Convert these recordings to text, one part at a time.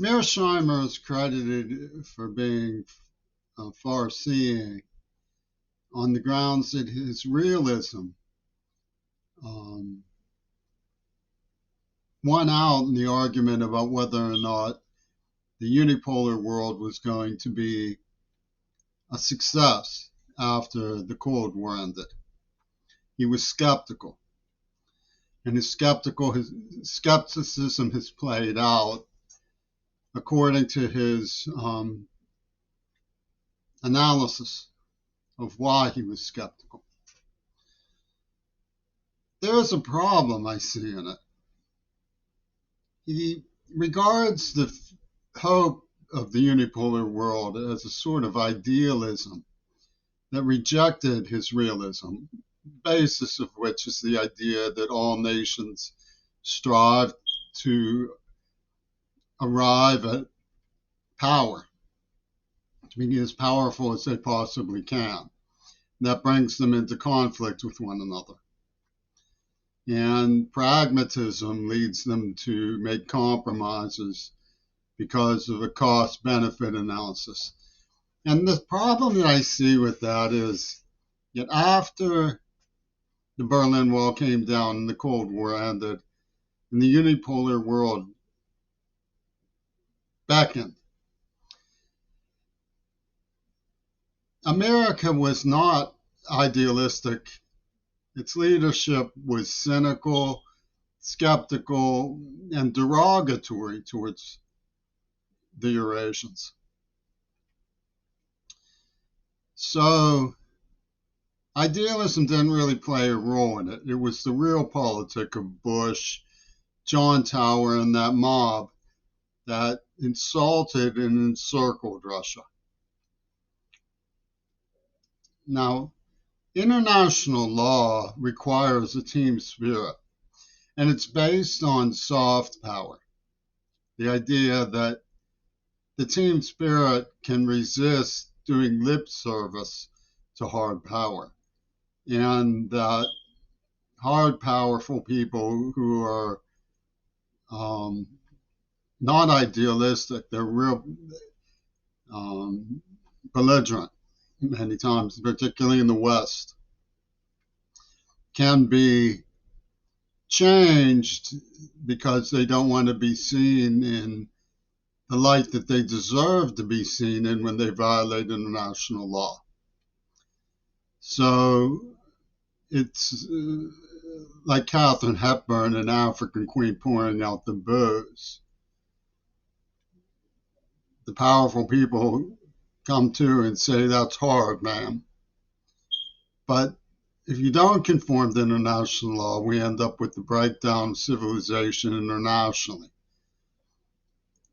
Mearsheimer is credited for being far-seeing on the grounds that his realism um, won out in the argument about whether or not the unipolar world was going to be a success after the Cold War ended. He was skeptical, and his skepticism has played out according to his analysis of why he was skeptical. There is a problem I see in it. He regards the hope of the unipolar world as a sort of idealism that rejected his realism, basis of which is the idea that all nations strive to arrive at power, to be as powerful as they possibly can. That brings them into conflict with one another. And pragmatism leads them to make compromises because of a cost benefit analysis. And the problem that I see with that is that after the Berlin Wall came down and the Cold War ended, and the unipolar world beckoned, America was not idealistic. Its leadership was cynical, skeptical, and derogatory towards the Eurasians. So idealism didn't really play a role in it. It was the realpolitik of Bush, John Tower, and that mob that insulted and encircled Russia. Now, international law requires a team spirit, and it's based on soft power. The idea that the team spirit can resist doing lip service to hard power, and that hard, powerful people who are not idealistic, they're real belligerent many times, particularly in the West, can be changed because they don't want to be seen in the light that they deserve to be seen in when they violate international law. So it's like Katharine Hepburn, an African queen pouring out the booze. The powerful people come to and say, that's hard, ma'am. But if you don't conform to international law, we end up with the breakdown of civilization internationally.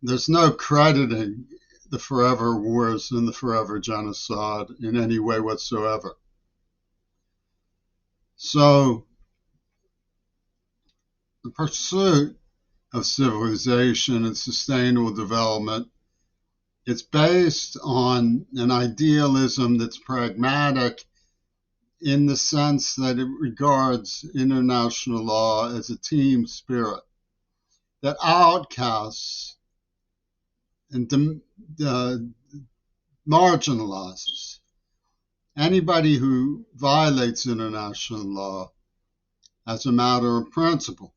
There's no crediting the forever wars and the forever genocide in any way whatsoever. So the pursuit of civilization and sustainable development, it's based on an idealism that's pragmatic in the sense that it regards international law as a team spirit that outcasts and marginalizes anybody who violates international law as a matter of principle.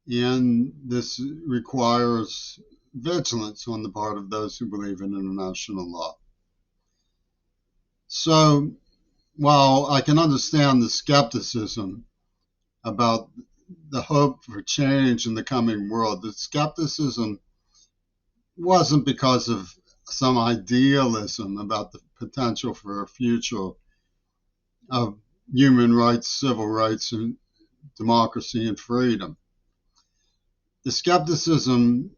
And this requires vigilance on the part of those who believe in international law. So while I can understand the skepticism about the hope for change in the coming world, the skepticism wasn't because of some idealism about the potential for a future of human rights, civil rights, and democracy and freedom. The skepticism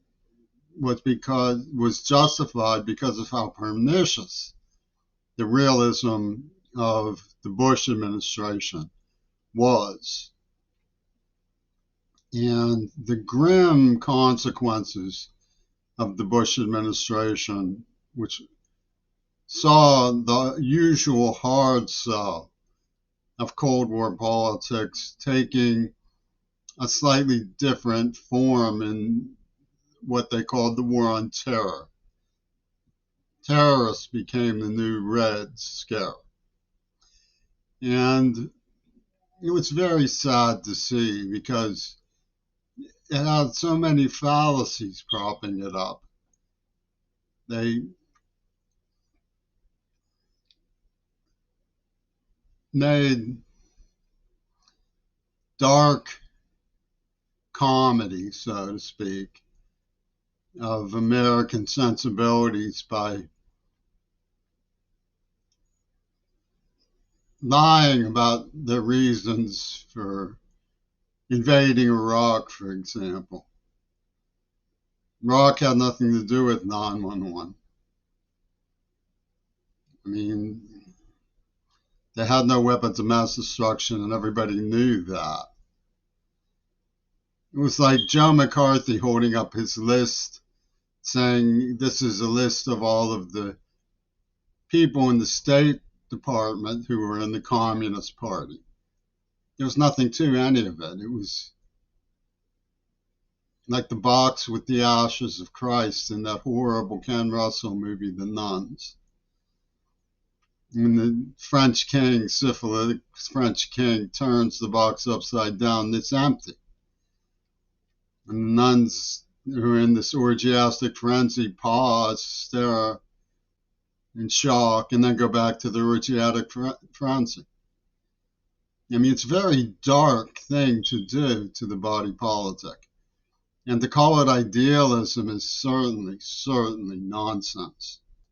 was justified because of how pernicious the realism of the Bush administration was, and the grim consequences of the Bush administration, which saw the usual hard sell of Cold War politics taking a slightly different form in what they called the War on Terror. Terrorists became the new Red Scare. And it was very sad to see because it had so many fallacies propping it up. They made dark comedy, so to speak, of American sensibilities by lying about the reasons for invading Iraq, for example. Iraq had nothing to do with 911. I mean, they had no weapons of mass destruction, and everybody knew that. It was like Joe McCarthy holding up his list saying, this is a list of all of the people in the State Department who were in the Communist Party. There was nothing to any of it. It was like the box with the ashes of Christ in that horrible Ken Russell movie, The Nuns. When the French king, syphilitic French king, turns the box upside down, it's empty. And the nuns who are in this orgiastic frenzy pause, stare in shock, and then go back to the orgiastic frenzy. I mean, it's a very dark thing to do to the body politic. And to call it idealism is certainly nonsense.